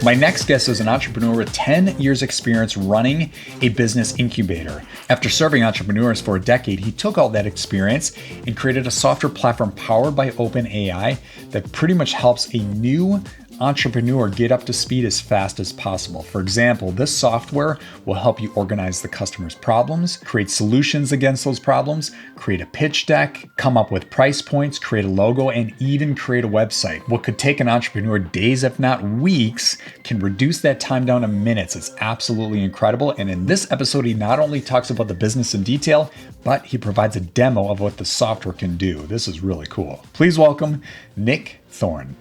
My next guest is an entrepreneur with 10 years experience running a business incubator. After serving entrepreneurs for a decade, he took all that experience and created a software platform powered by OpenAI that pretty much helps a new entrepreneur get up to speed as fast as possible. For example, this software will help you organize the customer's problems, create solutions against those problems, create a pitch deck, come up with price points, create a logo, and even create a website. What could take an entrepreneur days, if not weeks, can reduce that time down to minutes. It's absolutely incredible. And in this episode, he not only talks about the business in detail, but he provides a demo of what the software can do. This is really cool. Please welcome Nick Thorne.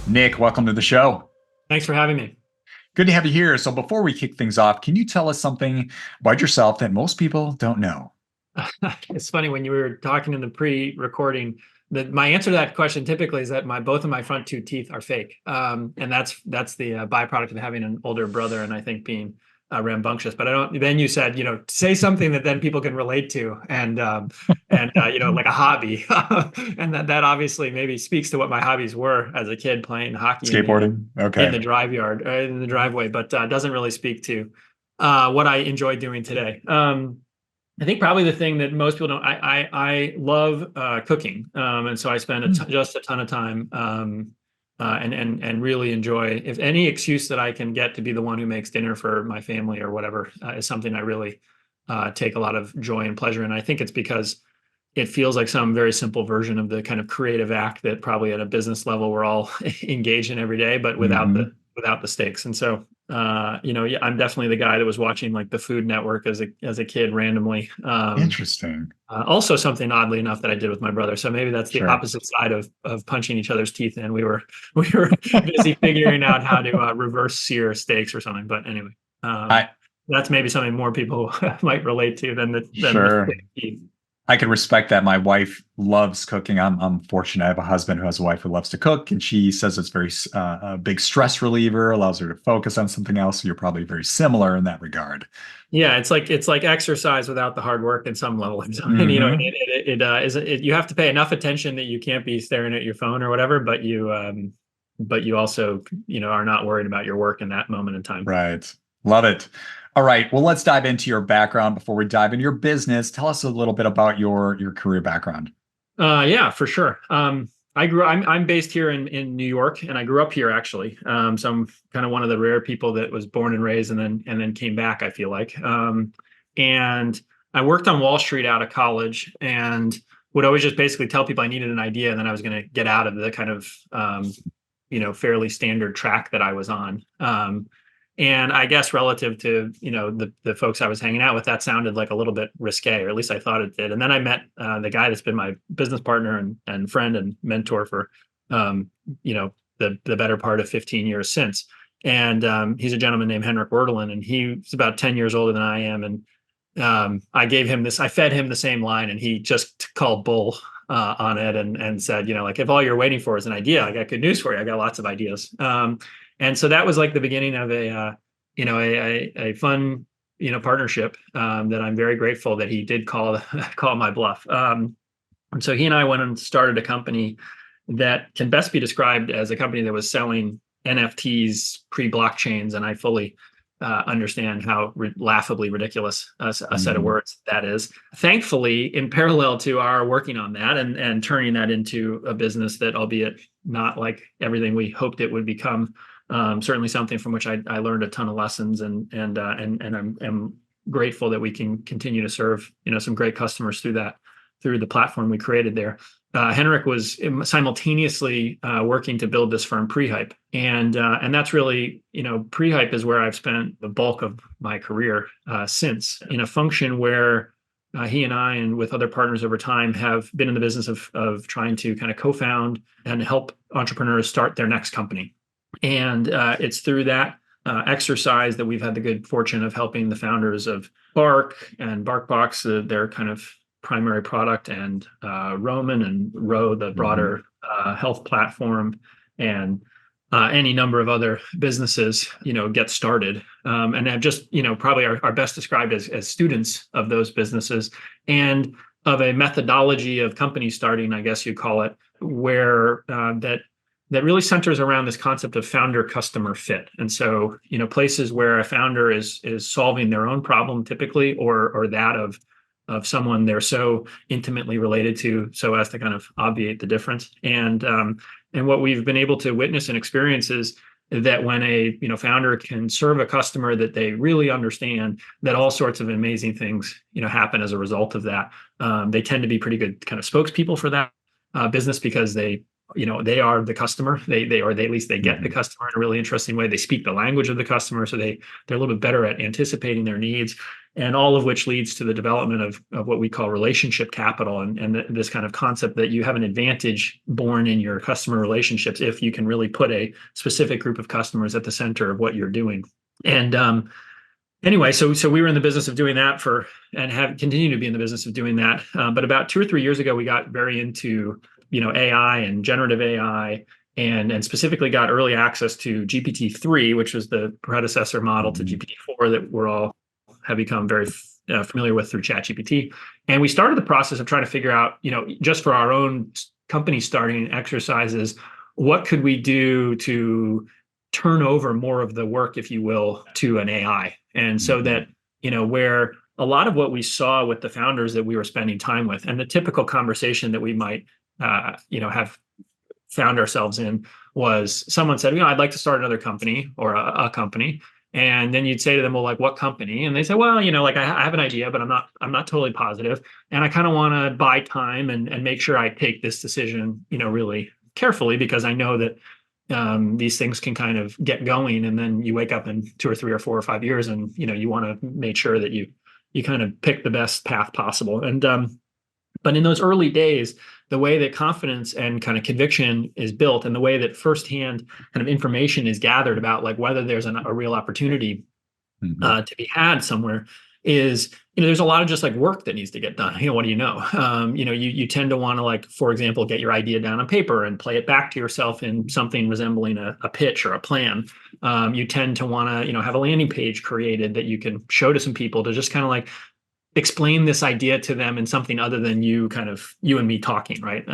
Nick, welcome to the show. Thanks for having me. Good to have you here. So before we kick things off, can you tell us something about yourself that most people don't know? It's funny, when you were talking in the pre-recording, that my answer to that question typically is that both of my front two teeth are fake. And that's the byproduct of having an older brother and I think being rambunctious. But then you said, say something that then people can relate to and like a hobby. And that obviously maybe speaks to what my hobbies were as a kid, playing hockey, skateboarding, in the in the driveway, but doesn't really speak to what I enjoy doing today. I think probably the thing that most people don't, I love cooking. And so I spend just a ton of time and really enjoy, if any excuse that I can get to be the one who makes dinner for my family or whatever, is something I really take a lot of joy and pleasure in. I think it's because it feels like some very simple version of the kind of creative act that probably at a business level we're all engaged in every day, but without the stakes. And so I'm definitely the guy that was watching like the Food Network as a kid randomly. Interesting. Also something oddly enough that I did with my brother. So maybe that's the opposite side of punching each other's teeth in. We were busy figuring out how to reverse sear steaks or something. But anyway, that's maybe something more people might relate to than the teeth. I can respect that. My wife loves cooking. I'm fortunate. I have a husband who has a wife who loves to cook, and she says it's very a big stress reliever, allows her to focus on something else. So you're probably very similar in that regard. Yeah, it's like exercise without the hard work at some level. And you have to pay enough attention that you can't be staring at your phone or whatever, but you also are not worried about your work in that moment in time. Right. Love it. All right. Well, let's dive into your background before we dive into your business. Tell us a little bit about your career background. Yeah, for sure. I'm based here in New York, and I grew up here actually. So I'm kind of one of the rare people that was born and raised and then came back, I feel like. And I worked on Wall Street out of college and would always just basically tell people I needed an idea, and then I was going to get out of the kind of fairly standard track that I was on. And I guess relative to, the folks I was hanging out with, that sounded like a little bit risque, or at least I thought it did. And then I met the guy that's been my business partner and friend and mentor for, the better part of 15 years since. And he's a gentleman named Henrik Werdelin, and he's about 10 years older than I am. And I fed him the same line, and he just called bull on it and said, if all you're waiting for is an idea, I got good news for you. I got lots of ideas. And so that was like the beginning of a fun, partnership that I'm very grateful that he did call my bluff. And so he and I went and started a company that can best be described as a company that was selling NFTs pre-blockchains, and I fully understand how laughably ridiculous a set of words that is. Thankfully, in parallel to our working on that and turning that into a business that, albeit not like everything we hoped it would become, certainly something from which I learned a ton of lessons, and I'm grateful that we can continue to serve some great customers through the platform we created there. Henrik was simultaneously working to build this firm Prehype, and that's really Prehype is where I've spent the bulk of my career since, in a function where he and I, and with other partners over time, have been in the business of trying to kind of co-found and help entrepreneurs start their next company. And it's through that exercise that we've had the good fortune of helping the founders of Bark and BarkBox, their kind of primary product, and Roman and Row, the broader health platform, and any number of other businesses, get started, and have just, probably are best described as students of those businesses and of a methodology of company starting, I guess you'd call it, where that really centers around this concept of founder customer fit. And so, places where a founder is solving their own problem typically, or that of someone they're so intimately related to, so as to kind of obviate the difference. And what we've been able to witness and experience is that when a founder can serve a customer that they really understand, that all sorts of amazing things happen as a result of that. They tend to be pretty good kind of spokespeople for that business, because they are the customer. They at least they get the customer in a really interesting way. They speak the language of the customer, so they're a little bit better at anticipating their needs, and all of which leads to the development of what we call relationship capital, and this kind of concept that you have an advantage born in your customer relationships if you can really put a specific group of customers at the center of what you're doing. And anyway, so we were in the business of doing that and have continued to be in the business of doing that. But about 2 or 3 years ago, we got very into AI and generative AI, and specifically got early access to GPT-3, which was the predecessor model to GPT-4 that we're all have become very familiar with through ChatGPT. And we started the process of trying to figure out, just for our own company starting exercises, what could we do to turn over more of the work, if you will, to an AI. And so that, where a lot of what we saw with the founders that we were spending time with, and the typical conversation that we might have found ourselves in, was someone said, I'd like to start another company, or a company. And then you'd say to them, well, like, what company? And they say, well, like, I have an idea, but I'm not totally positive. And I kind of want to buy time and make sure I take this decision, really carefully, because I know that these things can kind of get going. And then you wake up in 2 or 3 or 4 or 5 years, and, you want to make sure that you kind of pick the best path possible. And, but in those early days, the way that confidence and kind of conviction is built, and the way that firsthand kind of information is gathered about, like, whether there's a real opportunity to be had somewhere, is, there's a lot of just like work that needs to get done. What do you know? You tend to want to, like, for example, get your idea down on paper and play it back to yourself in something resembling a pitch or a plan. You tend to want to, have a landing page created that you can show to some people to just kind of like explain this idea to them in something other than you and me talking, right?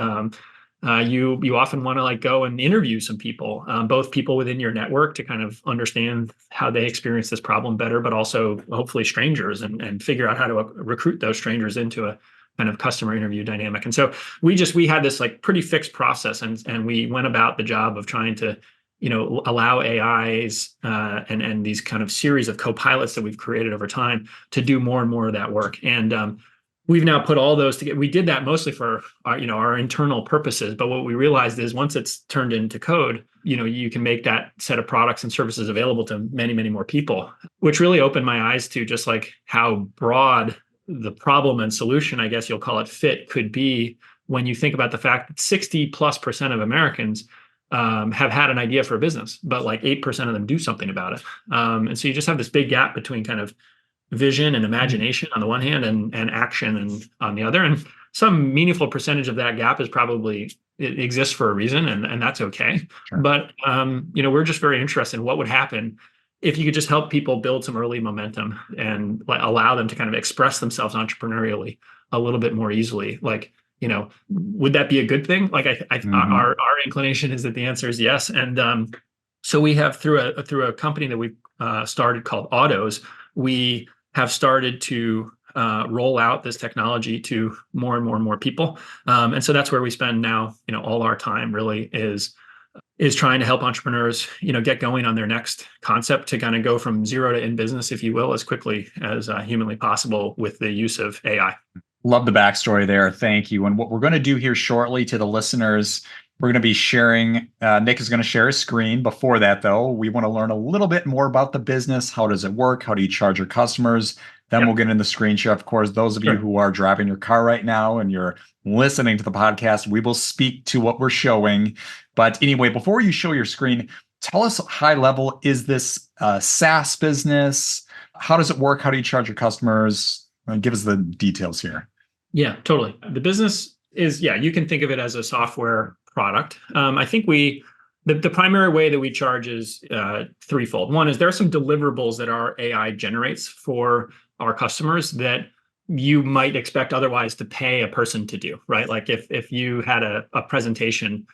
You often want to, like, go and interview some people, both people within your network to kind of understand how they experience this problem better, but also hopefully strangers, and figure out how to recruit those strangers into a kind of customer interview dynamic. And so we had this, like, pretty fixed process, and we went about the job of trying to allow AIs and these kind of series of co-pilots that we've created over time to do more and more of that work. And we've now put all those together. We did that mostly for our internal purposes, but what we realized is, once it's turned into code, you can make that set of products and services available to many, many more people, which really opened my eyes to just like how broad the problem and solution, I guess you'll call it, fit could be, when you think about the fact that 60+% of Americans have had an idea for a business, but like 8% of them do something about it. And so you just have this big gap between kind of vision and imagination on the one hand, and action and on the other. And some meaningful percentage of that gap is probably, it exists for a reason, and that's okay. Sure. But we're just very interested in what would happen if you could just help people build some early momentum and allow them to kind of express themselves entrepreneurially a little bit more easily. Like, would that be a good thing? Like, our inclination is that the answer is yes. And so we have, through a company that we started called Autos, we have started to roll out this technology to more and more and more people. And so that's where we spend now, all our time really is trying to help entrepreneurs, get going on their next concept, to kind of go from zero to in business, if you will, as quickly as humanly possible with the use of AI. Love the backstory there. Thank you. And what we're going to do here shortly to the listeners, we're going to be sharing, Nick is going to share his screen. Before that, though, we want to learn a little bit more about the business. How does it work? How do you charge your customers? Then we'll get into the screen share. Of course, those of you who are driving your car right now and you're listening to the podcast, we will speak to what we're showing. But anyway, before you show your screen, tell us, high level, is this a SaaS business? How does it work? How do you charge your customers? Give us the details here. Yeah, totally. The business is, you can think of it as a software product. I think the primary way that we charge is threefold. One is, there are some deliverables that our AI generates for our customers that you might expect otherwise to pay a person to do, right? Like if you had a presentation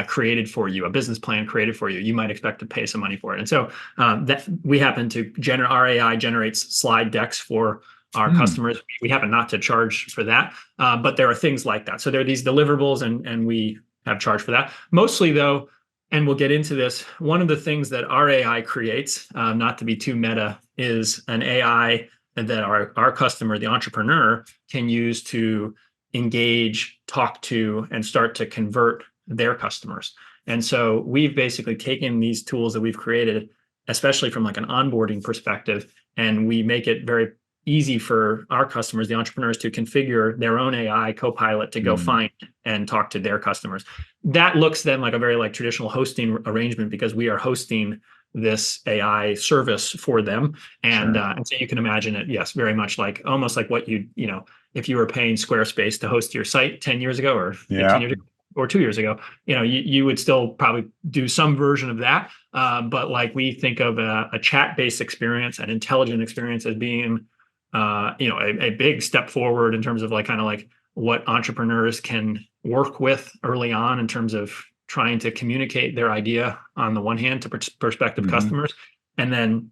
created for you, a business plan created for you, you might expect to pay some money for it. And so that we happen to generate, our AI generates slide decks for our customers. We happen not to charge for that, but there are things like that. So there are these deliverables, and we have charged for that. Mostly though, and we'll get into this, one of the things that our AI creates, not to be too meta, is an AI that our customer, the entrepreneur, can use to engage, talk to, and start to convert their customers. And so we've basically taken these tools that we've created, especially from like an onboarding perspective, and we make it very easy for our customers, the entrepreneurs, to configure their own AI copilot to go find and talk to their customers. That looks then like a very like traditional hosting arrangement, because we are hosting this AI service for them. And so you can imagine it, yes, very much like almost like what if you were paying Squarespace to host your site 10 years ago or 15 years ago or 2 years ago, you would still probably do some version of that. But like we think of a chat-based experience, an intelligent experience, as being a big step forward in terms of like kind of like what entrepreneurs can work with early on in terms of trying to communicate their idea on the one hand to prospective customers, and then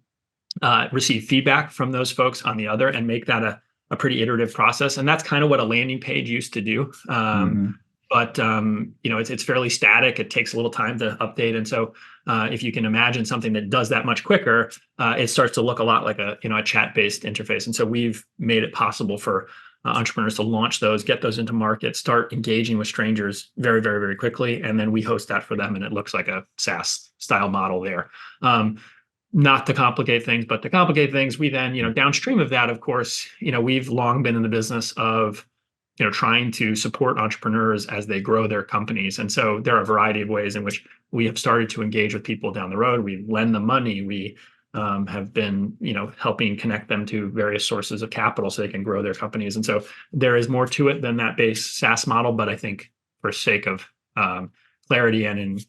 receive feedback from those folks on the other, and make that a pretty iterative process. And that's kind of what a landing page used to do. But it's fairly static. It takes a little time to update. And so if you can imagine something that does that much quicker, it starts to look a lot like a chat-based interface. And so we've made it possible for entrepreneurs to launch those, get those into market, start engaging with strangers very, very, very quickly. And then we host that for them, and it looks like a SaaS style model there. Not to complicate things, but to complicate things, we then, downstream of that, of course, we've long been in the business of trying to support entrepreneurs as they grow their companies. And so there are a variety of ways in which we have started to engage with people down the road. We lend them money. We have been, helping connect them to various sources of capital so they can grow their companies. And so there is more to it than that base SaaS model. But I think for sake of clarity and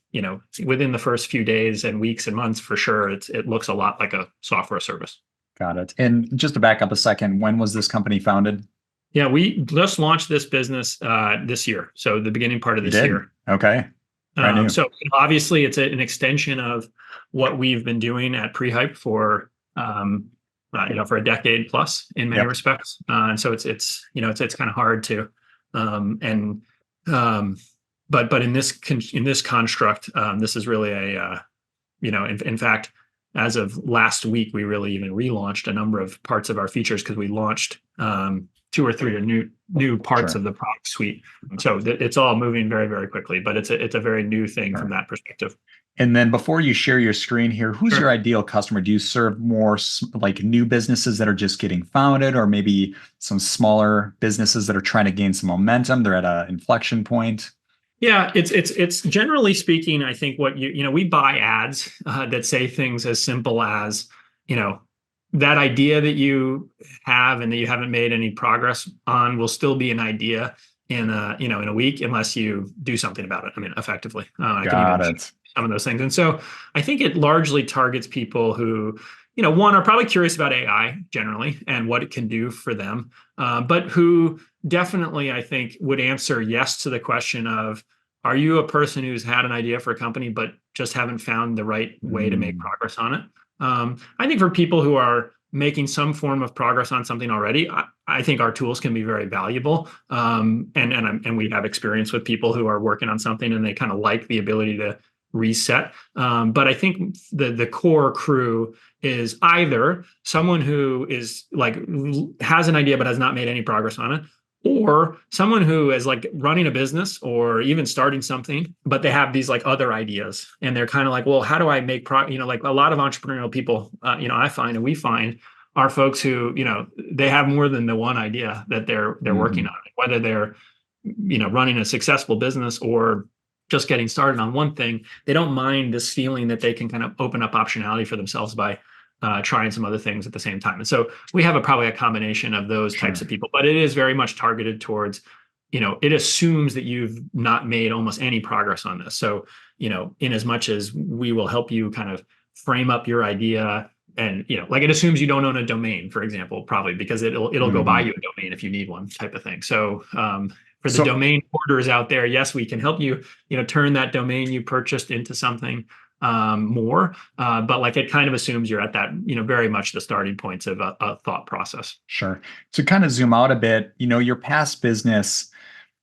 within the first few days and weeks and months, for sure, it looks a lot like a software service. Got it. And just to back up a second, when was this company founded? Yeah, we just launched this business this year. So the beginning part of this year. Okay. So obviously it's an extension of what we've been doing at Prehype for for a decade plus in many respects. And so it's kind of hard to but in this construct, this is really in fact, as of last week, we really even relaunched a number of parts of our features, because we launched 2 or 3 new parts of the product suite. So it's all moving very, very quickly, but it's a very new thing from that perspective. And then before you share your screen here, who's your ideal customer? Do you serve more like new businesses that are just getting founded, or maybe some smaller businesses that are trying to gain some momentum? They're at an inflection point. Yeah, it's generally speaking, I think what we buy ads that say things as simple as, that idea that you have and that you haven't made any progress on will still be an idea in a week unless you do something about it. I mean, effectively. Got it. Some of those things. And so I think it largely targets people who, one, are probably curious about AI generally and what it can do for them, but who definitely, I think, would answer yes to the question of, are you a person who's had an idea for a company but just haven't found the right way to make progress on it? I think for people who are making some form of progress on something already, I think our tools can be very valuable. And we have experience with people who are working on something and they kind of like the ability to reset. But I think the core crew is either someone who is like has an idea but has not made any progress on it, or someone who is like running a business or even starting something, but they have these like other ideas and they're kind of like, well, how do I make like a lot of entrepreneurial people, I find, and we find, are folks who, they have more than the one idea that they're working on, whether they're, running a successful business or just getting started on one thing. They don't mind this feeling that they can kind of open up optionality for themselves by trying some other things at the same time. And so we have probably a combination of those types of people, but it is very much targeted towards, it assumes that you've not made almost any progress on this. So, in as much as we will help you kind of frame up your idea, and like it assumes you don't own a domain, for example, probably because it'll go buy you a domain if you need one, type of thing. So for the domain hoarders out there, yes, we can help you, turn that domain you purchased into something more, but like it kind of assumes you're at that, very much the starting points of a thought process. Sure. To kind of zoom out a bit, your past business,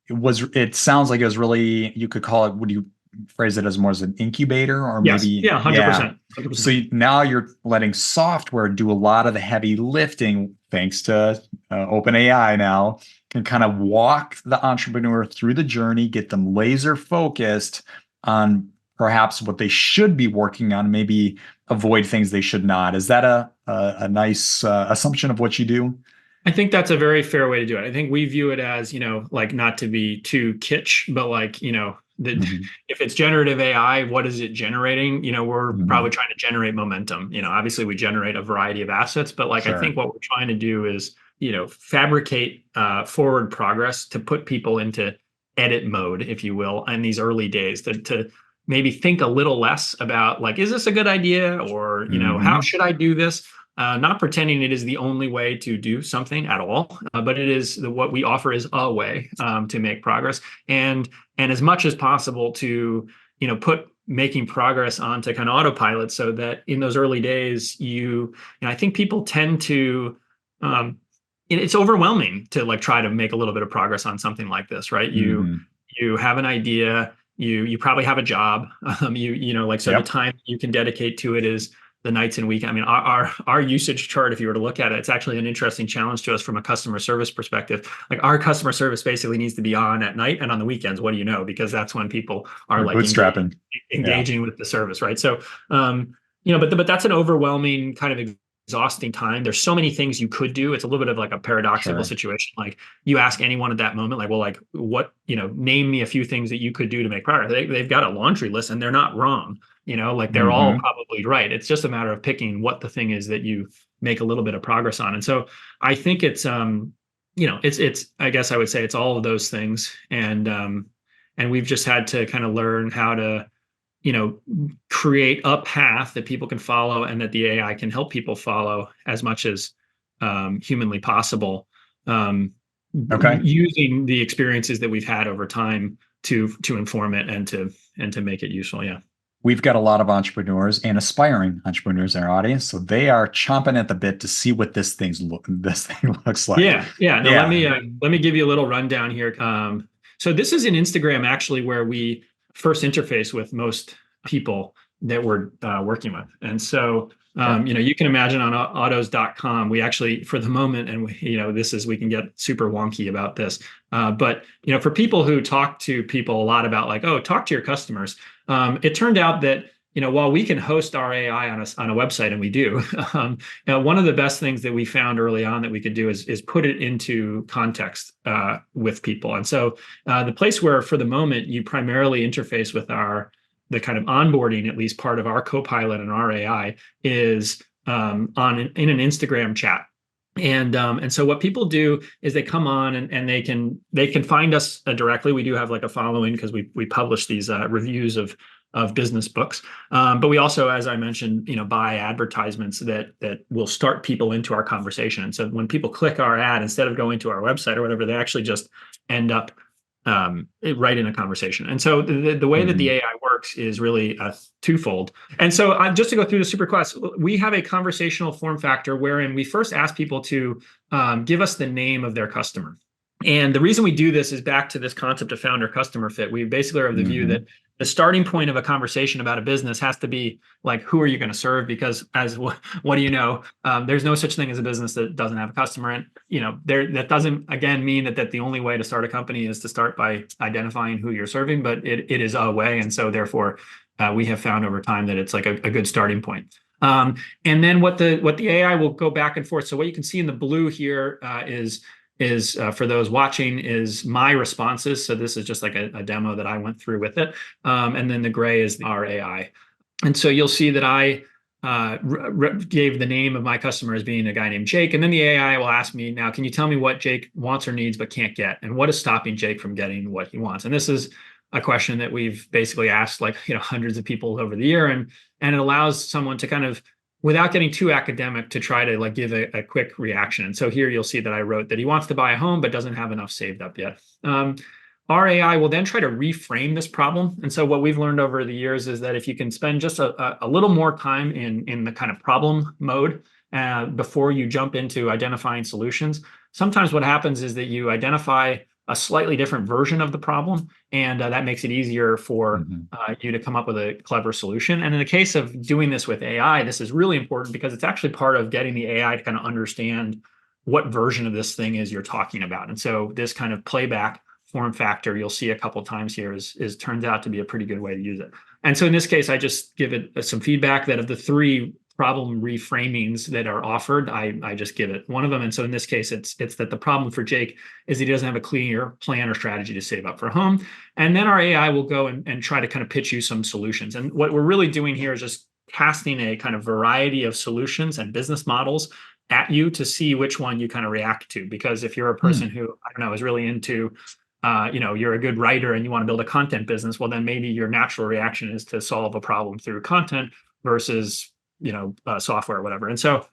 it sounds like it was really, you could call it, would you phrase it as more as an incubator, or Yes. maybe? Yeah, 100%. 100%. So now you're letting software do a lot of the heavy lifting, thanks to OpenAI now, can kind of walk the entrepreneur through the journey, get them laser focused on perhaps what they should be working on, maybe avoid things they should not. Is that a nice assumption of what you do? I think that's a very fair way to do it. I think we view it as, like, not to be too kitsch, but like, if it's generative AI, what is it generating? We're probably trying to generate momentum. Obviously we generate a variety of assets, but like, I think what we're trying to do is, fabricate forward progress to put people into edit mode, if you will, in these early days, to maybe think a little less about like, is this a good idea? Or, how should I do this? Not pretending it is the only way to do something at all, but it is what we offer is a way to make progress, and as much as possible to put making progress onto kind of autopilot, so that in those early days I think people tend to it's overwhelming to like try to make a little bit of progress on something like this, right? You have an idea, you probably have a job, the time you can dedicate to it is the nights and weekends. I mean, our usage chart, if you were to look at it, it's actually an interesting challenge to us from a customer service perspective. Like our customer service basically needs to be on at night and on the weekends. What do you know? Because that's when people are like bootstrapping, engaging with the service, right? So, but that's an overwhelming kind of exhausting time. There's so many things you could do. It's a little bit of like a paradoxical situation. Like you ask anyone at that moment, like, well, like what, name me a few things that you could do to make progress. They've got a laundry list and they're not wrong. Like they're all probably right. It's just a matter of picking what the thing is that you make a little bit of progress on. And so I think it's, it's, I guess I would say it's all of those things. And we've just had to kind of learn how to, create a path that people can follow and that the AI can help people follow as much as humanly possible. Using the experiences that we've had over time to inform it and to make it useful. Yeah. We've got a lot of entrepreneurs and aspiring entrepreneurs in our audience, so they are chomping at the bit to see what this thing looks like. Yeah. Let me give you a little rundown here. So this is an Instagram actually where we first interface with most people that we're working with, and so you can imagine on autos.com, we actually, for the moment, and we can get super wonky about this, but for people who talk to people a lot about like, oh, talk to your customers. It turned out that, while we can host our AI on a website, and we do, one of the best things that we found early on that we could do is put it into context with people. And so the place where, for the moment, you primarily interface with the kind of onboarding, at least part of our Copilot and our AI, is in an Instagram chat. And so what people do is they come on and they can find us directly. We do have like a following because we publish these reviews of business books, but we also, as I mentioned, buy advertisements that will start people into our conversation. And so when people click our ad, instead of going to our website or whatever, they actually just end up right in a conversation. And so the way that the AI works is really twofold. And so just to go through the super class, we have a conversational form factor wherein we first ask people to give us the name of their customer. And the reason we do this is back to this concept of founder customer fit. We basically are of the view that the starting point of a conversation about a business has to be like, who are you going to serve? Because what do you know? There's no such thing as a business that doesn't have a customer. And, that doesn't, again, mean that the only way to start a company is to start by identifying who you're serving, but it is a way. And so therefore, we have found over time that it's like a good starting point. And then what the AI will go back and forth. So what you can see in the blue here is for those watching is my responses. So this is just like a demo that I went through with it. And then the gray is our AI. And so you'll see that I gave the name of my customer as being a guy named Jake. And then the AI will ask me, now, can you tell me what Jake wants or needs but can't get? And what is stopping Jake from getting what he wants? And this is a question that we've basically asked like, hundreds of people over the year. And it allows someone to kind of without getting too academic to try to like give a quick reaction. And so here you'll see that I wrote that he wants to buy a home but doesn't have enough saved up yet. Our AI will then try to reframe this problem. And so what we've learned over the years is that if you can spend just a little more time in the kind of problem mode before you jump into identifying solutions, sometimes what happens is that you identify a slightly different version of the problem, and that makes it easier for you to come up with a clever solution. And in the case of doing this with AI, this is really important because it's actually part of getting the AI to kind of understand what version of this thing is you're talking about. And so this kind of playback form factor you'll see a couple times here is turns out to be a pretty good way to use it. And so in this case, I just give it some feedback that of the 3 problem reframings that are offered, I just give it one of them. And so in this case, it's that the problem for Jake is he doesn't have a clear plan or strategy to save up for a home. And then our AI will go and try to kind of pitch you some solutions. And what we're really doing here is just casting a kind of variety of solutions and business models at you to see which one you kind of react to. Because if you're a person who, I don't know, is really into you're a good writer and you want to build a content business, well, then maybe your natural reaction is to solve a problem through content versus, software or whatever. And so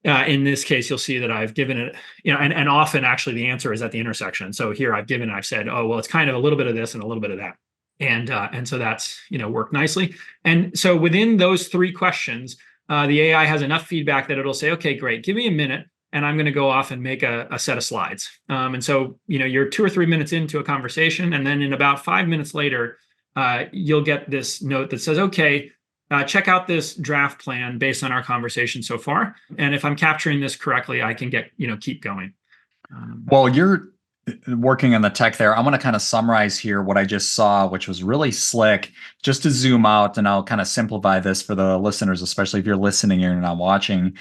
in this case, you'll see that I've given it, and often actually the answer is at the intersection. So here I've said, oh, well, it's kind of a little bit of this and a little bit of that. And so that's, worked nicely. And so within those 3 questions, the AI has enough feedback that it'll say, okay, great, give me a minute. And I'm going to go off and make a set of slides. And so, you're 2 or 3 minutes into a conversation, and then in about 5 minutes later, you'll get this note that says, okay, check out this draft plan based on our conversation so far. And if I'm capturing this correctly, I can keep going. Well, you're working on the tech there. I'm going to kind of summarize here what I just saw, which was really slick, just to zoom out, and I'll kind of simplify this for the listeners, especially if you're listening here and not watching,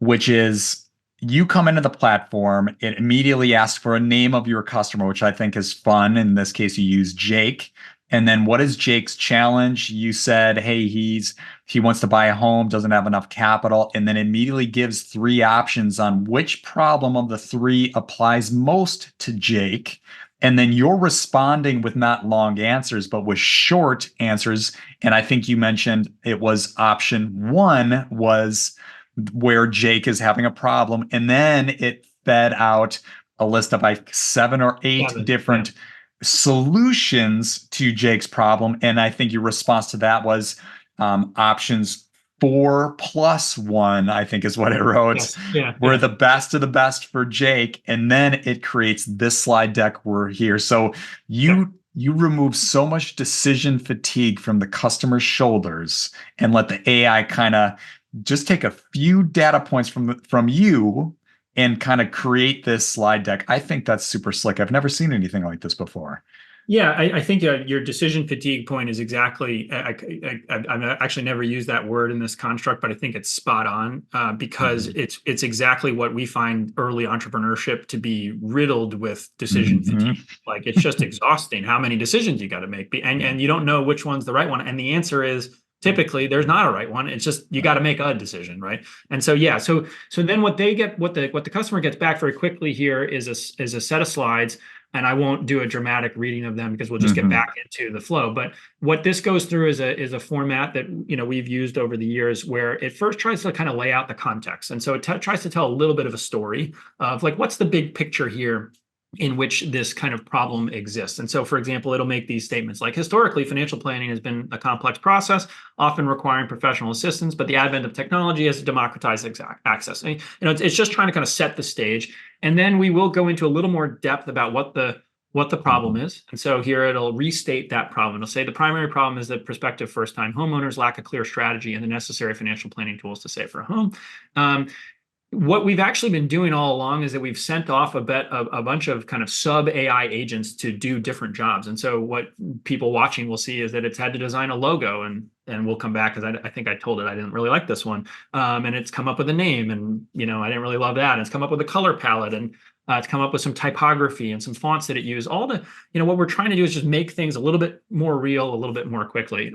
which is, you come into the platform, it immediately asks for a name of your customer, which I think is fun. In this case, you use Jake. And then what is Jake's challenge? You said, hey, he wants to buy a home, doesn't have enough capital, and then immediately gives 3 options on which problem of the 3 applies most to Jake. And then you're responding with not long answers, but with short answers. And I think you mentioned it was option 1 was where Jake is having a problem. And then it fed out a list of like 7 or 8 different solutions to Jake's problem. And I think your response to that was options 4 plus 1, I think is what it wrote. Yes. We're the best of the best for Jake. And then it creates this slide deck we're here. So you remove so much decision fatigue from the customer's shoulders and let the AI kind of just take a few data points from you and kind of create this slide deck. I think that's super slick. I've never seen anything like this before. Yeah, I think your decision fatigue point is exactly, I've actually never used that word in this construct, but I think it's spot on because it's exactly what we find early entrepreneurship to be riddled with decision fatigue. Like it's just exhausting how many decisions you got to make, and you don't know which one's the right one. And the answer is, typically there's not a right one. It's just you got to make a decision, right? And so so then what the customer gets back very quickly here is a set of slides, and I won't do a dramatic reading of them because we'll just get back into the flow. But what this goes through is a format that we've used over the years, where it first tries to kind of lay out the context, and so it tries to tell a little bit of a story of like what's the big picture here in which this kind of problem exists. And so, for example, it'll make these statements like, historically, financial planning has been a complex process, often requiring professional assistance, but the advent of technology has democratized access. And, it's just trying to kind of set the stage. And then we will go into a little more depth about what the problem is. And so here it'll restate that problem. It'll say the primary problem is that prospective first-time homeowners lack a clear strategy and the necessary financial planning tools to save for a home. What we've actually been doing all along is that we've sent off a bunch of kind of sub AI agents to do different jobs. And so what people watching will see is that it's had to design a logo, and we'll come back because I think I told it I didn't really like this one. And it's come up with a name, and I didn't really love that. And it's come up with a color palette, and it's come up with some typography and some fonts that it used. All the, what we're trying to do is just make things a little bit more real, a little bit more quickly.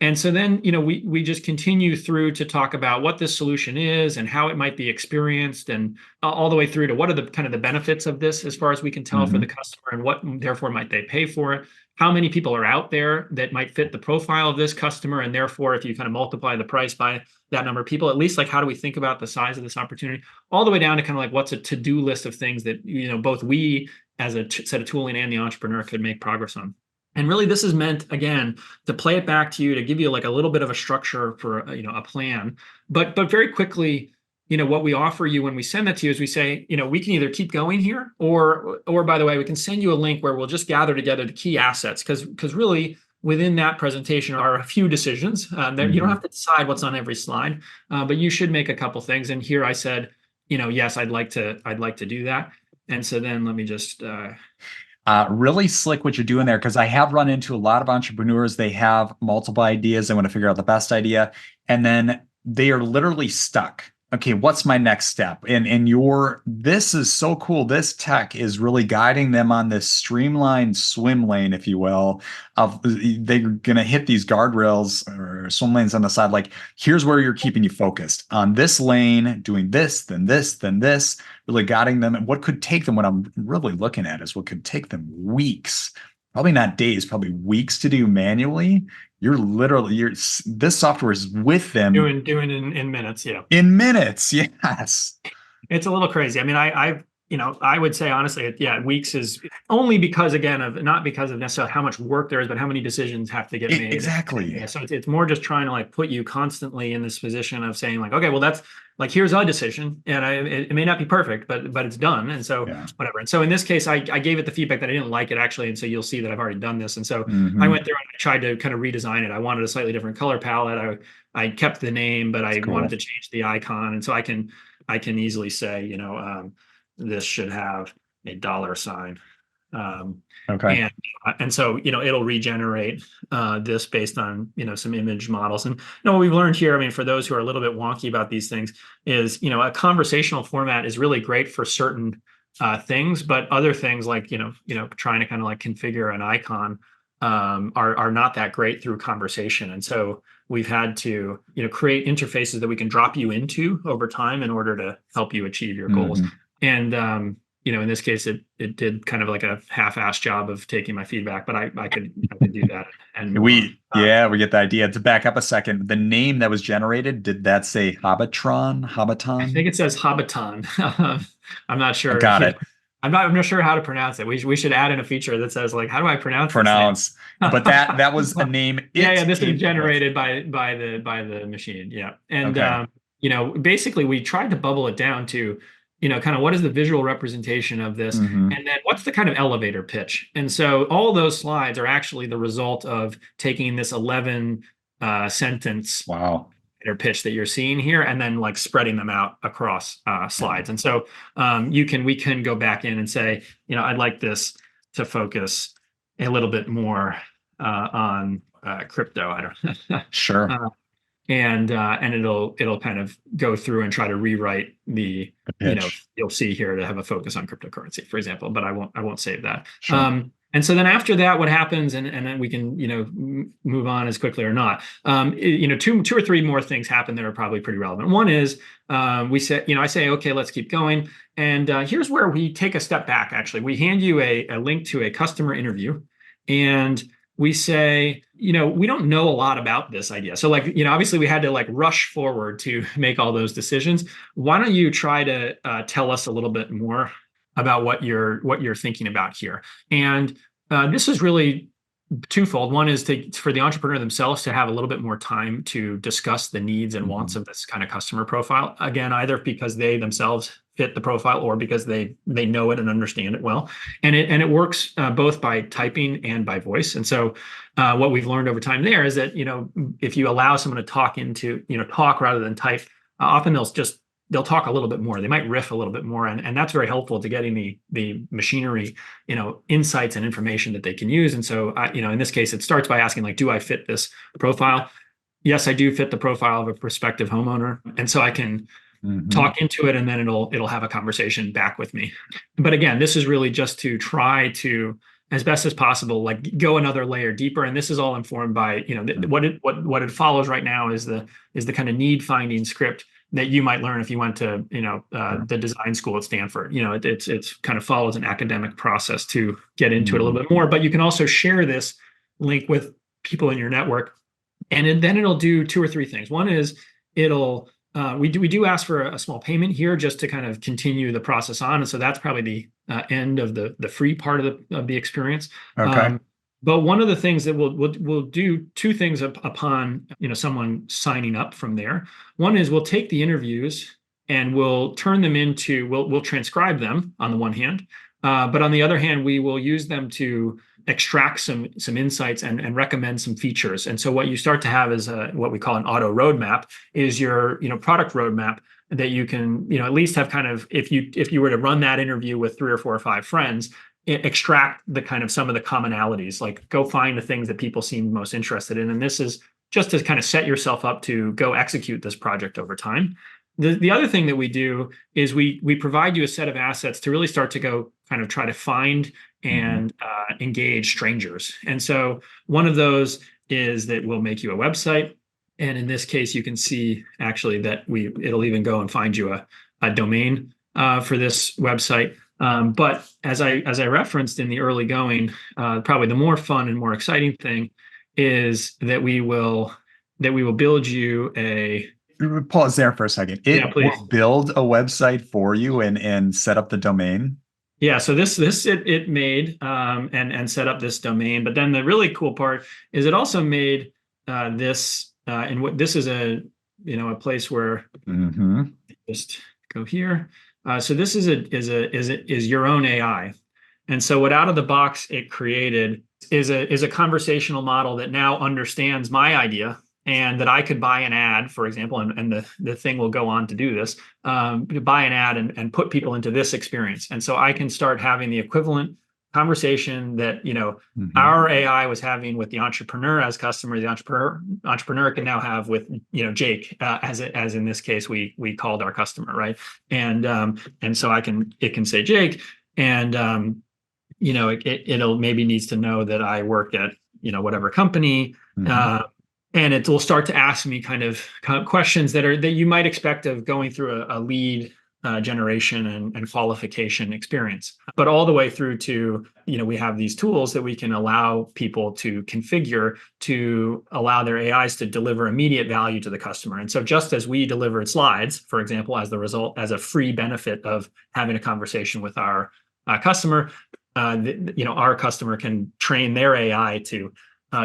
And so then, we just continue through to talk about what this solution is and how it might be experienced, and all the way through to what are the kind of the benefits of this as far as we can tell for the customer, and what therefore might they pay for it. how many people are out there that might fit the profile of this customer, and therefore, if you kind of multiply the price by that number of people, at least like how do we think about the size of this opportunity, all the way down to kind of like what's a to-do list of things that both we as a set of tooling and the entrepreneur could make progress on. And really, this is meant, again, to play it back to you, to give you like a little bit of a structure for a plan, but very quickly, what we offer you when we send that to you is we say, we can either keep going here, or by the way, we can send you a link where we'll just gather together the key assets, because really within that presentation are a few decisions. You don't have to decide what's on every slide, but you should make a couple things. And here I said, yes, I'd like to do that. And so then let me just. Really slick what you're doing there, because I have run into a lot of entrepreneurs. They have multiple ideas. They want to figure out the best idea, and then they are literally stuck. Okay, what's my next step? And this is so cool. This tech is really guiding them on this streamlined swim lane, if you will, of they're going to hit these guardrails or swim lanes on the side. Like, here's where you're keeping you focused on this lane, doing this, then this, then this, really guiding them. And what could take them, what I'm really looking at is what could take them weeks, probably not days, probably weeks to do manually. This software is with them doing in minutes. Yeah. In minutes. Yes. It's a little crazy. I mean, I would say honestly, weeks is only because, again, not because of necessarily how much work there is, but how many decisions have to get made. Exactly. Yeah, so it's more just trying to like put you constantly in this position of saying like, okay, well, that's like, here's a decision, and it may not be perfect, but it's done. And so whatever. And so in this case, I gave it the feedback that I didn't like it actually. And so you'll see that I've already done this. And so I went through and I tried to kind of redesign it. I wanted a slightly different color palette. I kept the name, but I wanted to change the icon. And so I can easily say, this should have a $sign. Okay. And so, it'll regenerate this based on, some image models. And what we've learned here, I mean, for those who are a little bit wonky about these things, is, a conversational format is really great for certain things, but other things like, trying to kind of like configure an icon are not that great through conversation. And so we've had to, create interfaces that we can drop you into over time in order to help you achieve your goals. And, in this case, it did kind of like a half-assed job of taking my feedback, but I could do that. And we get the idea. To back up a second, the name that was generated, did that say Hobbiton? I think it says Hobbiton. I'm not sure. Got it. I'm not sure how to pronounce it. We should add in a feature that says like, how do I pronounce this name? But that was a name. This is generated by the machine. Yeah. And basically we tried to bubble it down to, kind of what is the visual representation of this, and then what's the kind of elevator pitch. And so all those slides are actually the result of taking this 11 sentence pitch that you're seeing here, and then like spreading them out across slides. And so we can go back in and say, I'd like this to focus a little bit more on crypto. I don't know. Sure. And it'll kind of go through and try to rewrite the you'll see here to have a focus on cryptocurrency, for example, but I won't save that. Sure. And so then after that, what happens, and then we can move on as quickly or not. Two or three more things happen that are probably pretty relevant. One is I say, okay, let's keep going. And here's where we take a step back. Actually, we hand you a link to a customer interview, and we say, we don't know a lot about this idea. So like, obviously we had to like rush forward to make all those decisions. Why don't you try to tell us a little bit more about what you're thinking about here? And this is really twofold. One is for the entrepreneur themselves to have a little bit more time to discuss the needs and wants of this kind of customer profile. Again, either because they themselves fit the profile or because they know it and understand it well. And it works both by typing and by voice. And so what we've learned over time there is that, if you allow someone to talk rather than type, often they'll talk a little bit more. They might riff a little bit more. And that's very helpful to getting the machinery, insights and information that they can use. And so, in this case, it starts by asking, like, do I fit this profile? Yes, I do fit the profile of a prospective homeowner. And so I can talk into it, and then it'll have a conversation back with me. But again, this is really just to try to, as best as possible, like go another layer deeper. And this is all informed by, what it follows right now is the kind of need finding script that you might learn if you went to, the design school at Stanford. It's kind of follows an academic process to get into it a little bit more, but you can also share this link with people in your network. And then it'll do two or three things. One is we do ask for a small payment here just to kind of continue the process on. And so that's probably the end of the free part of the experience. Okay. But one of the things that we'll do two things upon someone signing up from there. One is we'll take the interviews and we'll turn them into we'll transcribe them on the one hand, but on the other hand we will use them to extract some insights and recommend some features. And so what you start to have is what we call an auto roadmap, is your product roadmap that you can at least have kind of, if you were to run that interview with 3 or 4 or 5 friends, extract the kind of some of the commonalities, like go find the things that people seem most interested in. And this is just to kind of set yourself up to go execute this project over time. The other thing that we do is we provide you a set of assets to really start to go kind of try to find and engage strangers. And so one of those is that we'll make you a website. And in this case, you can see actually that it'll even go and find you a domain for this website. But as I referenced in the early going, probably the more fun and more exciting thing is that we will build you a. Pause there for a second. It will build a website for you and set up the domain. Yeah, so it made and set up this domain. But then the really cool part is it also made this and what this is a place where just go here. So this is your own AI, and so what out of the box it created is a conversational model that now understands my idea, and that I could buy an ad, for example, and the thing will go on to do this, to buy an ad and put people into this experience. And so I can start having the equivalent conversation that our AI was having with the entrepreneur as customer. The entrepreneur can now have with Jake as in this case we called our customer, right? And so it can say Jake, and it'll maybe needs to know that I work at whatever company. And it will start to ask me kind of questions that you might expect of going through a lead generation and qualification experience, but all the way through to, we have these tools that we can allow people to configure to allow their AIs to deliver immediate value to the customer. And so just as we delivered slides, for example, as a free benefit of having a conversation with our customer, our customer can train their AI to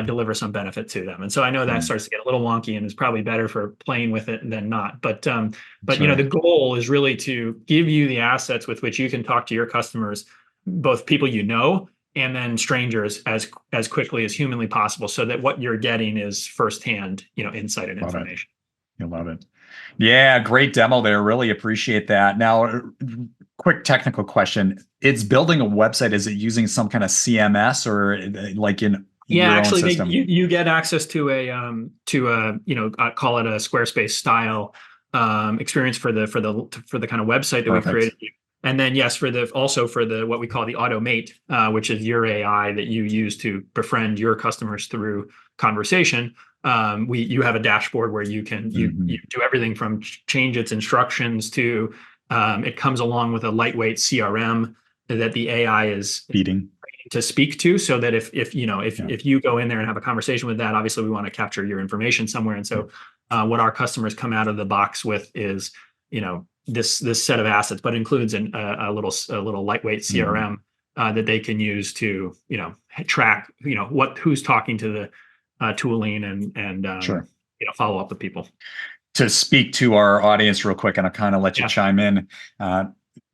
deliver some benefit to them. And so I know that starts to get a little wonky and is probably better for playing with it than not. But the goal is really to give you the assets with which you can talk to your customers, both people and then strangers as quickly as humanly possible, so that what you're getting is firsthand, insight and information. You love it. Yeah, great demo there. Really appreciate that. Now, quick technical question. It's building a website. Is it using some kind of CMS or like in actually, you get access to a I call it a Squarespace style experience for the kind of website that we created. And then yes, for what we call the automate, which is your AI that you use to befriend your customers through conversation. You have a dashboard where you can you do everything from change its instructions to it comes along with a lightweight CRM that the AI is feeding to speak to, so that if you go in there and have a conversation with that, obviously we want to capture your information somewhere. And so what our customers come out of the box with is this set of assets, but includes a little lightweight CRM that they can use to track who's talking to the tooling and follow up with people. To speak to our audience real quick, and I'll kind of let you chime in.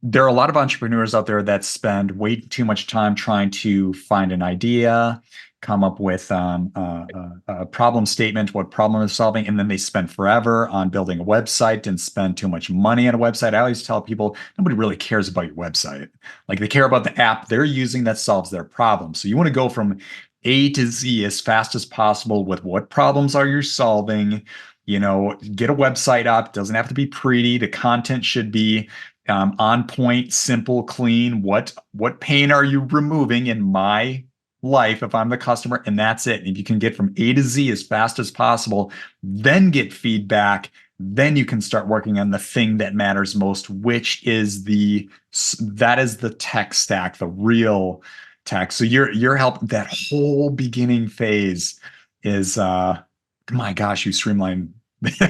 There are a lot of entrepreneurs out there that spend way too much time trying to find an idea, come up with a problem statement, what problem they're solving, and then they spend forever on building a website and spend too much money on a website. I always tell people, nobody really cares about your website. Like, they care about the app they're using that solves their problem. So you want to go from A to Z as fast as possible with what problems are you solving. Get a website up. Doesn't have to be pretty. The content should be on point, simple, clean. What pain are you removing in my life if I'm the customer? And that's it. If you can get from A to Z as fast as possible, then get feedback, then you can start working on the thing that matters most, which is that is the tech stack, the real tech. So you're helping that whole beginning phase is my gosh, you streamline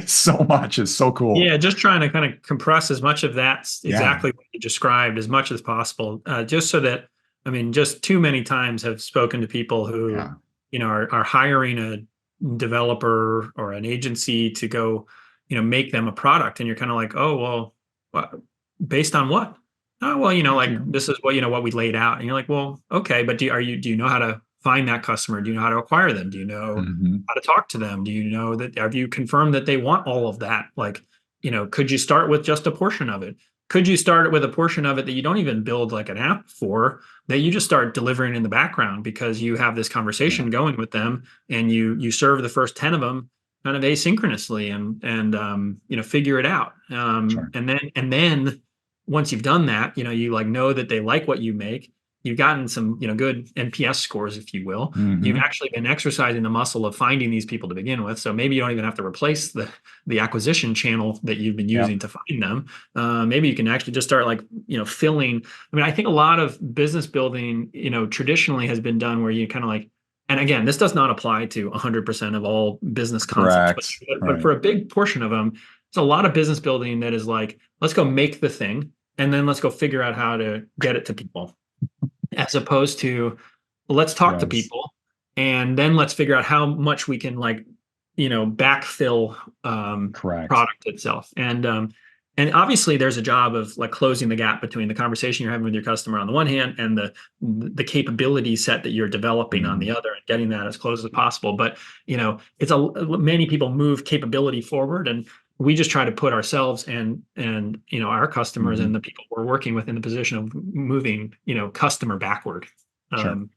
so much. It's so cool. Yeah, just trying to kind of compress as much of that Yeah. exactly what you described as much as possible, just so that, I mean, just too many times have spoken to people who, Yeah. are hiring a developer or an agency to go, make them a product, and you're kind of like, oh, well, based on what? Oh, well, Thank like you. this is what we laid out, and you're like, well, okay, but do you know how to find that customer? Do you know how to acquire them? Do you know Hmm. how to talk to them? Do you know that, have you confirmed that they want all of that? Like, could you start with just a portion of it? Could you start with a portion of it that you don't even build like an app for, that you just start delivering in the background because you have this Yeah. conversation going with them, and you serve the first 10 of them kind of asynchronously, and figure it out. Sure. And then once you've done that, you like know that they like what you make. You've gotten some, good NPS scores, if you will. You've Hmm. actually been exercising the muscle of finding these people to begin with. So maybe you don't even have to replace the acquisition channel that you've been Yep. using to find them. Maybe you can actually just start like, filling. I mean, I think a lot of business building, traditionally has been done where you kind of like, and again, this does not apply to 100% of all business concepts, but, Correct. but Right. for a big portion of them, it's a lot of business building that is like, let's go make the thing, and then let's go figure out how to get it to people, as opposed to let's talk to Yes. people, and then let's figure out how much we can like, backfill Correct. product itself. And obviously there's a job of like closing the gap between the conversation you're having with your customer on the one hand, and the capability set that you're developing on the Hmm. other, and getting that as close as possible. But many people move capability forward, and we just try to put ourselves and our customers Hmm. and the people we're working with in the position of moving customer backward. Sure. Um,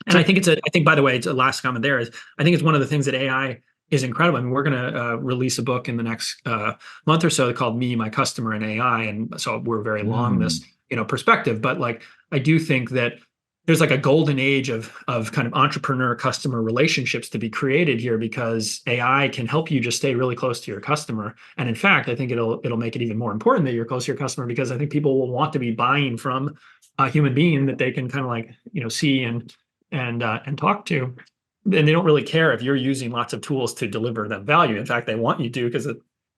and I think, by the way, it's a last comment there is, I think it's one of the things that AI is incredible. I mean, we're going to release a book in the next month or so called Me, My Customer, and AI. And so we're very long Mm. this, perspective. But like, I do think that there's like a golden age of kind of entrepreneur customer relationships to be created here, because AI can help you just stay really close to your customer. And in fact, I think it'll make it even more important that you're close to your customer, because I think people will want to be buying from a human being that they can kind of like, see and talk to. And they don't really care if you're using lots of tools to deliver them value. In fact, they want you to, because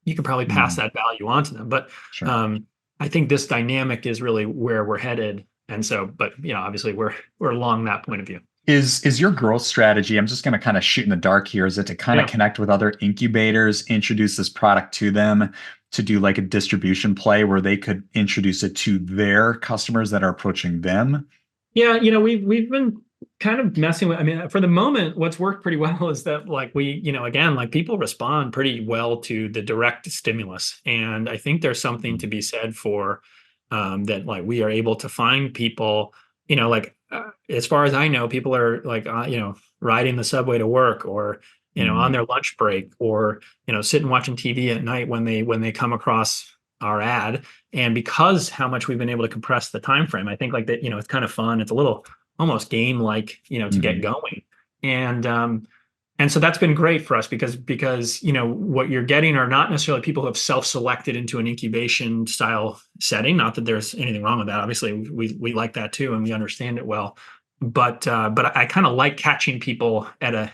you can probably pass Mm. that value on to them. But Sure. um, I think this dynamic is really where we're headed. And so, but obviously we're along that point of view. Is your growth strategy, I'm just going to kind of shoot in the dark here, is it to kind of Yeah. connect with other incubators, introduce this product to them, to do like a distribution play where they could introduce it to their customers that are approaching them? Yeah, we've been kind of messing with. I mean, for the moment, what's worked pretty well is that like again, like people respond pretty well to the direct stimulus, and I think there's something to Mm. be said for that. Like we are able to find people, like as far as I know, people are like riding the subway to work, or on Mm. their lunch break, or sitting watching TV at night when they come across our ad. And because how much we've been able to compress the time frame, I think like that, it's kind of fun. It's a little almost game like, to get Mhm. going. And so that's been great for us, because what you're getting are not necessarily people who have self-selected into an incubation style setting. Not that there's anything wrong with that. Obviously, we like that too, and we understand it well. But I kind of like catching people at a,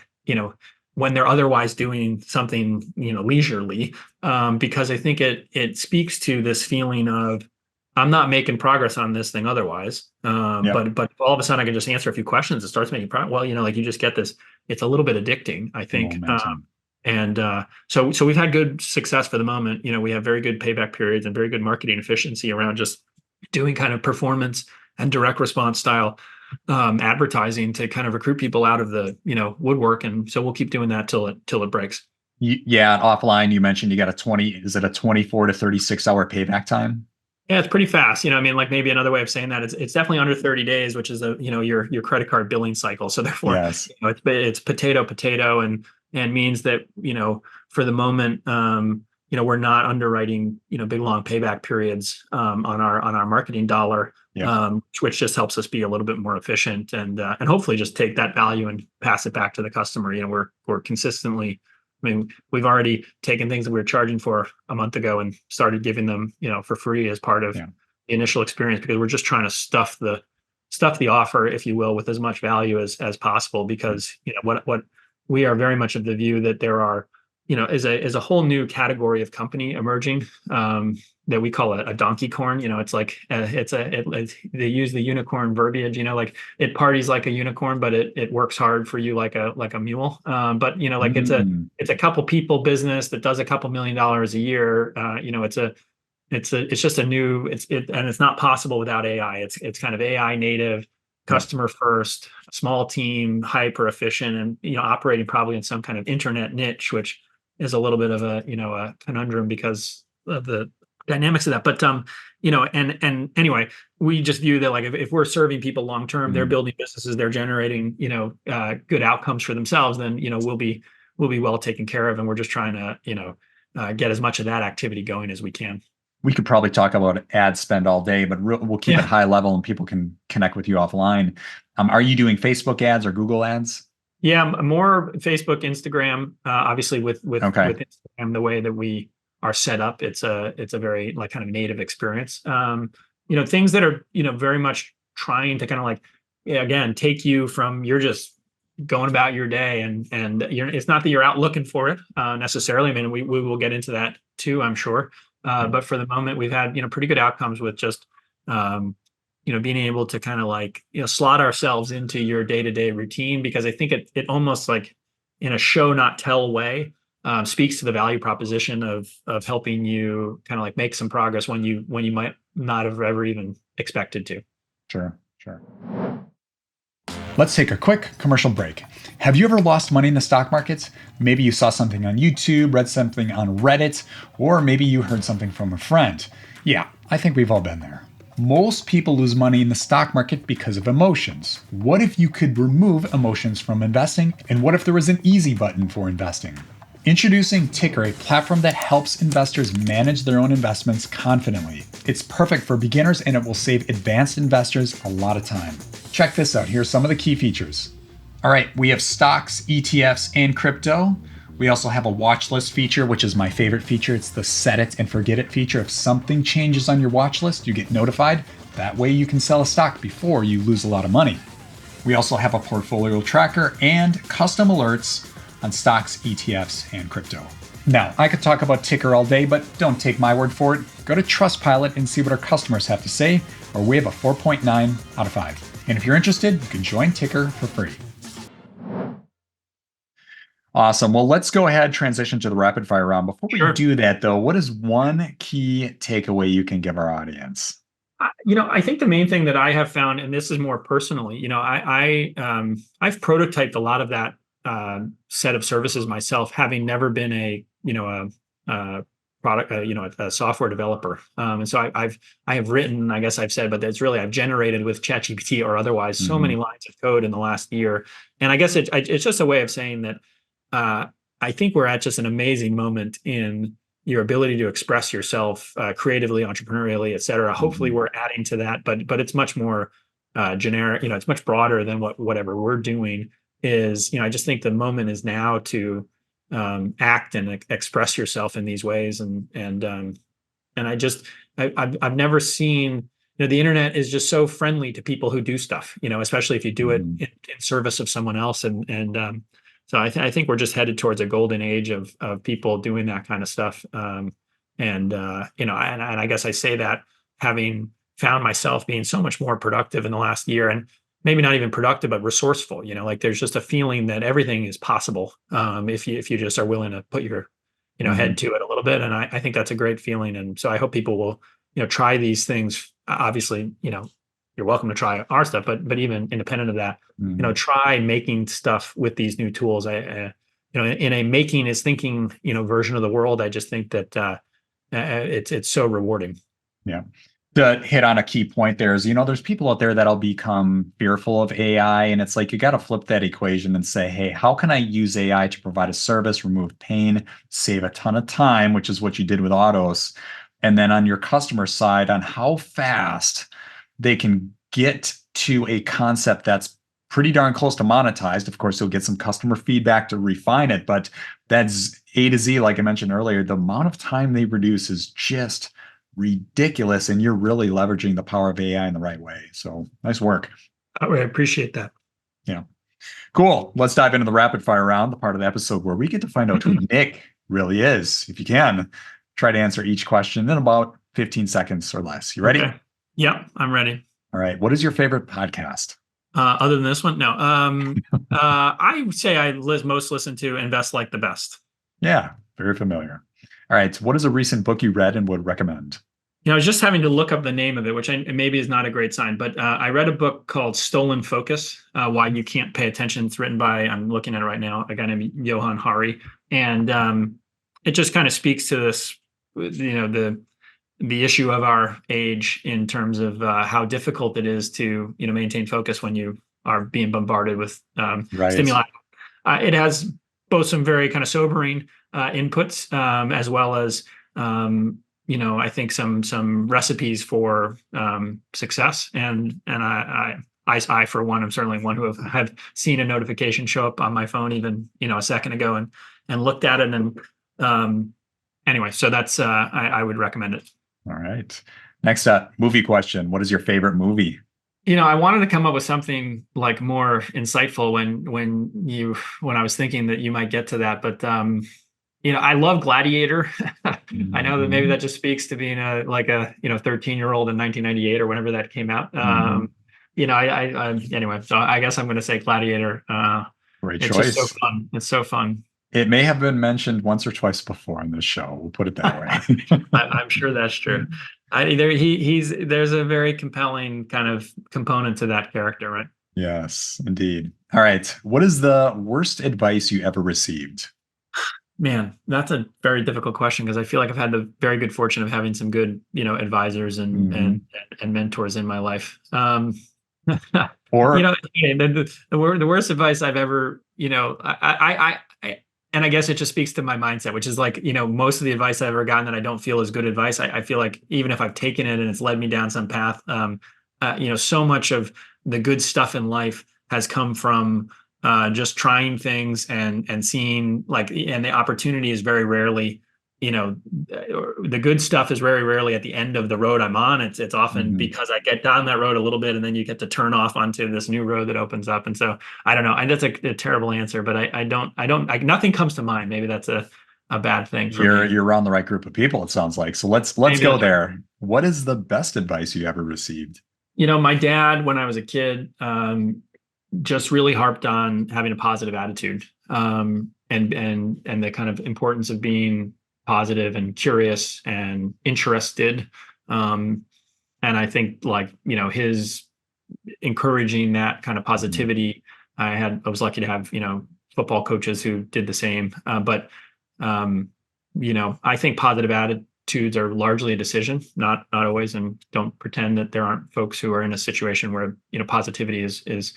when they're otherwise doing something, leisurely, because I think it speaks to this feeling of, I'm not making progress on this thing otherwise. Yep. But all of a sudden I can just answer a few questions. It starts making progress. Well, like you just get this. It's a little bit addicting, I The think. momentum. And so we've had good success for the moment. We have very good payback periods and very good marketing efficiency around just doing kind of performance and direct response style advertising to kind of recruit people out of the woodwork. And so we'll keep doing that till it breaks. Yeah, offline, you mentioned you got is it a 24 to 36 hour payback time? Yeah, it's pretty fast. I mean, like maybe another way of saying that is it's definitely under 30 days, which is your credit card billing cycle. So therefore, Yes. it's potato, and means that, for the moment, we're not underwriting, big long payback periods on our marketing dollar, Yep. which just helps us be a little bit more efficient, and hopefully just take that value and pass it back to the customer. We're consistently I mean, we've already taken things that we were charging for a month ago and started giving them, for free as part of Yeah. the initial experience, because we're just trying to stuff the offer, if you will, with as much value as possible. Because what we are very much of the view that there are, is a whole new category of company emerging, that we call a donkey corn. It's like they use the unicorn verbiage. Like it parties like a unicorn, but it works hard for you like a mule. But like it's a couple people business that does a couple $1 million a year. It's just a new and it's not possible without AI. It's kind of AI native, customer first, small team, hyper efficient, and operating probably in some kind of internet niche, which is a little bit of a conundrum because of the dynamics of that. But and anyway, we just view that like if we're serving people long term, they're building businesses, they're generating good outcomes for themselves, then we'll be well taken care of, and we're just trying to get as much of that activity going as we can. We could probably talk about ad spend all day, but we'll keep it high level and people can connect with you offline. Are you doing Facebook ads or Google ads? Yeah, more Facebook, Instagram. Obviously, with Instagram, the way that we are set up, it's a very like kind of native experience. Things that are very much trying to kind of like again take you from you're just going about your day and it's not that you're out looking for it necessarily. I mean, we will get into that too, I'm sure. But for the moment, we've had pretty good outcomes with just being able to kind of like slot ourselves into your day-to-day routine, because I think it almost like in a show not tell way speaks to the value proposition of helping you kind of like make some progress when you might not have ever even expected to. Sure. Let's take a quick commercial break. Have you ever lost money in the stock markets? Maybe you saw something on YouTube, read something on Reddit, or maybe you heard something from a friend. Yeah, I think we've all been there. Most people lose money in the stock market because of emotions. What if you could remove emotions from investing? And what if there was an easy button for investing? Introducing Ticker, a platform that helps investors manage their own investments confidently. It's perfect for beginners and it will save advanced investors a lot of time. Check this out. Here's some of the key features. All right, we have stocks, ETFs, and crypto. We also have a watch list feature, which is my favorite feature. It's the set it and forget it feature. If something changes on your watch list, you get notified. That way you can sell a stock before you lose a lot of money. We also have a portfolio tracker and custom alerts on stocks, ETFs, and crypto. Now, I could talk about Ticker all day, but don't take my word for it. Go to Trustpilot and see what our customers have to say, or we have a 4.9 out of 5. And if you're interested, you can join Ticker for free. Awesome. Well, let's go ahead and transition to the rapid fire round. Before we do that, though, what is one key takeaway you can give our audience? I think the main thing that I have found, and this is more personally, I've prototyped a lot of that set of services myself, having never been a product, a software developer. And so I have written, I guess I've said, but it's really I've generated with ChatGPT or otherwise so many lines of code in the last year. And I guess it's just a way of saying that I think we're at just an amazing moment in your ability to express yourself creatively, entrepreneurially, et cetera. Hopefully we're adding to that, but it's much more generic, it's much broader than whatever we're doing is. I just think the moment is now to act and express yourself in these ways. And I've never seen, the internet is just so friendly to people who do stuff, especially if you do it in service of someone else. So I think we're just headed towards a golden age of people doing that kind of stuff. And I guess I say that having found myself being so much more productive in the last year, and maybe not even productive, but resourceful. Like there's just a feeling that everything is possible if you just are willing to put your head to it a little bit. And I think that's a great feeling. And so I hope people will try these things. Obviously, you're welcome to try our stuff, but even independent of that, try making stuff with these new tools. In a making is thinking, version of the world, I just think that it's so rewarding. Yeah. To hit on a key point there is, there's people out there that'll become fearful of AI, and it's like, you got to flip that equation and say, hey, how can I use AI to provide a service, remove pain, save a ton of time, which is what you did with Autos. And then on your customer side, on how fast they can get to a concept that's pretty darn close to monetized. Of course, you'll get some customer feedback to refine it, but that's A to Z. Like I mentioned earlier, the amount of time they reduce is just ridiculous, and you're really leveraging the power of AI in the right way. So nice work. I appreciate that. Yeah. Cool. Let's dive into the rapid fire round, the part of the episode where we get to find out who Nick really is. If you can, try to answer each question in about 15 seconds or less. You ready? Okay. Yep, I'm ready. All right. What is your favorite podcast? Other than this one, no. I would say I most listen to Invest Like the Best. Yeah, very familiar. All right. What is a recent book you read and would recommend? I was just having to look up the name of it, which maybe is not a great sign, but I read a book called Stolen Focus, Why You Can't Pay Attention. It's written by, I'm looking at it right now, a guy named Johan Hari. And it just kind of speaks to this, the issue of our age in terms of how difficult it is to, maintain focus when you are being bombarded with stimuli. It has both some very kind of sobering inputs, as well as I think some recipes for success, and I for one, I'm certainly one who have seen a notification show up on my phone even a second ago and looked at it, and anyway, so that's I would recommend it. All right. Next up, movie question. What is your favorite movie? I wanted to come up with something like more insightful when I was thinking that you might get to that, but I love Gladiator. I know that maybe that just speaks to being a 13-year-old in 1998 or whenever that came out. Anyway, so I guess I'm going to say Gladiator. Great it's choice. Just so fun. It's so fun. It may have been mentioned once or twice before on this show. We'll put it that way. I'm sure that's true. There's a very compelling kind of component to that character, right? Yes, indeed. All right. What is the worst advice you ever received? Man, that's a very difficult question because I feel like I've had the very good fortune of having some good, advisors and mentors in my life. Or the worst advice I've ever, and I guess it just speaks to my mindset, which is like, most of the advice I've ever gotten that I don't feel is good advice. I feel like even if I've taken it and it's led me down some path, so much of the good stuff in life has come from just trying things and seeing and the opportunity is very rarely, the good stuff is very rarely at the end of the road I'm on. It's often because I get down that road a little bit and then you get to turn off onto this new road that opens up. And so I don't know. And that's a terrible answer, but I don't, nothing comes to mind. Maybe that's a bad thing for me. You're around the right group of people, it sounds like. So let's go there. What is the best advice you ever received? My dad, when I was a kid, just really harped on having a positive attitude, and the kind of importance of being positive and curious and interested. And I think his encouraging that kind of positivity, I was lucky to have, football coaches who did the same. But I think positive attitudes are largely a decision, not always. And don't pretend that there aren't folks who are in a situation where, positivity is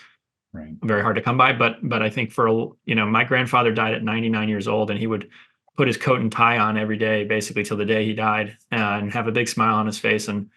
right. Very hard to come by. But I think my grandfather died at 99 years old, and he would put his coat and tie on every day, basically till the day he died, and have a big smile on his face. And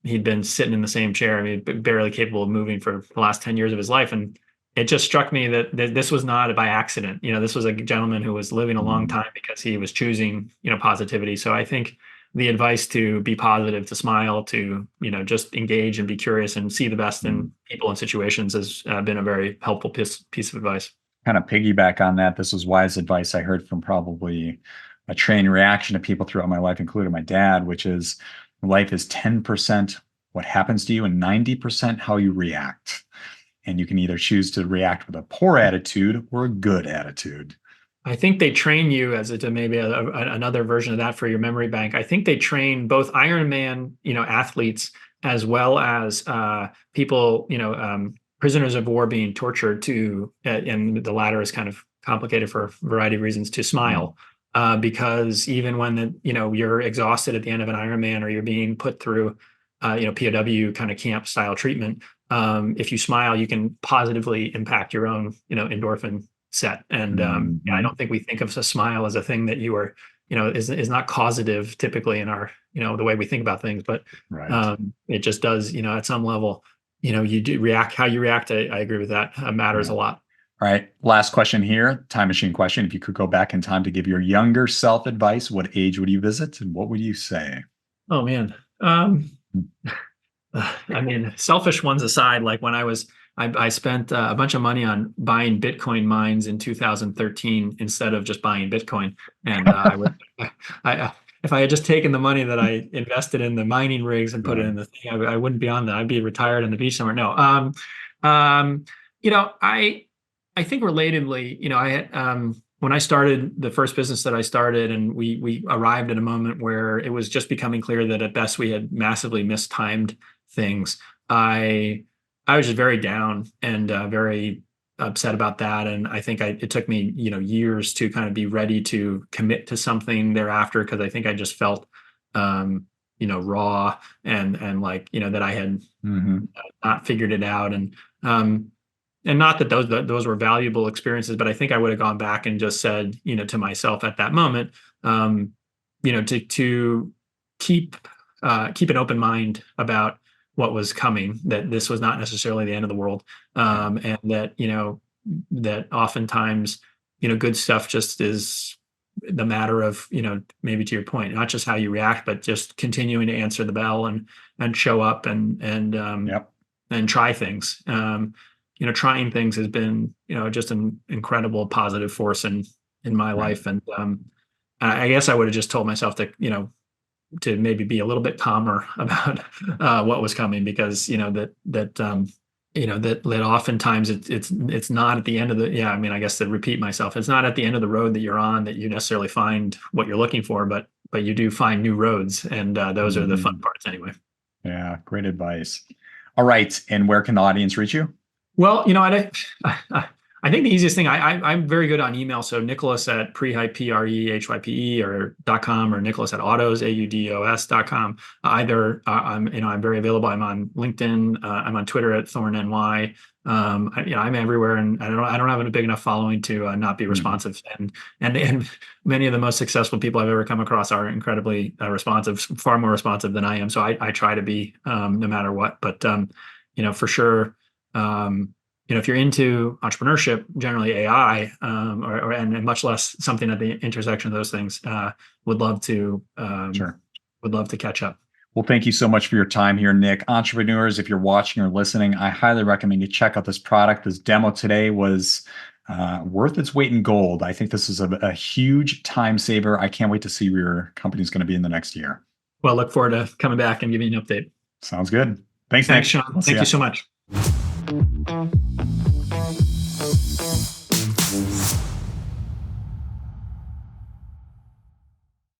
he'd been sitting in the same chair. I mean, barely capable of moving for the last 10 years of his life. And it just struck me that this was not by accident. This was a gentleman who was living a long time because he was choosing, positivity. So I think the advice to be positive, to smile, to, just engage and be curious and see the best in people and situations has been a very helpful piece of advice. Kind of piggyback on that. This was wise advice I heard from probably a trained reaction to people throughout my life, including my dad, which is life is 10% what happens to you and 90% how you react. And you can either choose to react with a poor attitude or a good attitude. I think they train you maybe another version of that for your memory bank. I think they train both Ironman, athletes, as well as people, prisoners of war being tortured and the latter is kind of complicated for a variety of reasons, to smile. Because even when you're exhausted at the end of an Ironman, or you're being put through POW kind of camp style treatment, if you smile, you can positively impact your own endorphin set. And I don't think we think of a smile as a thing that you are is not causative typically in our the way we think about things, but it just does at some level you do react, how you react. I agree with that. Matters a lot. All right. Last question here. Time machine question. If you could go back in time to give your younger self advice, what age would you visit and what would you say? Oh man. I mean, selfish ones aside, like when I spent a bunch of money on buying Bitcoin mines in 2013 instead of just buying Bitcoin. And if I had just taken the money that I invested in the mining rigs and put it in the thing, I wouldn't be on that. I'd be retired on the beach somewhere. No. I think relatedly, I had, when I started the first business that I started, and we arrived at a moment where it was just becoming clear that at best we had massively mistimed things. I was just very down and very upset about that, and I think it took me years to kind of be ready to commit to something thereafter, because I think I just felt raw and like that I had not figured it out, and not that those were valuable experiences, but I think I would have gone back and just said, to myself at that moment, to keep an open mind about what was coming, that this was not necessarily the end of the world, and that that oftentimes good stuff just is the matter of maybe to your point, not just how you react, but just continuing to answer the bell and show up and try things. Trying things has been, just an incredible positive force in my life. And I guess I would have just told myself that, to maybe be a little bit calmer about what was coming, because, that oftentimes it's not at the end of I guess to repeat myself, it's not at the end of the road that you're on that you necessarily find what you're looking for, but you do find new roads. And those are the fun parts anyway. Yeah. Great advice. All right. And where can the audience reach you? Well, I think the easiest thing, I'm very good on email. So Nicholas at prehype or .com, or Nicholas at audos.com. Either I'm very available. I'm on LinkedIn. I'm on Twitter at ThorneNY. I'm everywhere, and I don't have a big enough following to not be responsive. And many of the most successful people I've ever come across are incredibly responsive, far more responsive than I am. So I try to be, no matter what. But for sure. If you're into entrepreneurship, generally AI, and much less something at the intersection of those things, would love to catch up. Well, thank you so much for your time here, Nick. Entrepreneurs, if you're watching or listening, I highly recommend you check out this product. This demo today was worth its weight in gold. I think this is a huge time saver. I can't wait to see where your company is going to be in the next year. Well, look forward to coming back and giving you an update. Sounds good. Thanks, Nick. Sean. Thank you so much.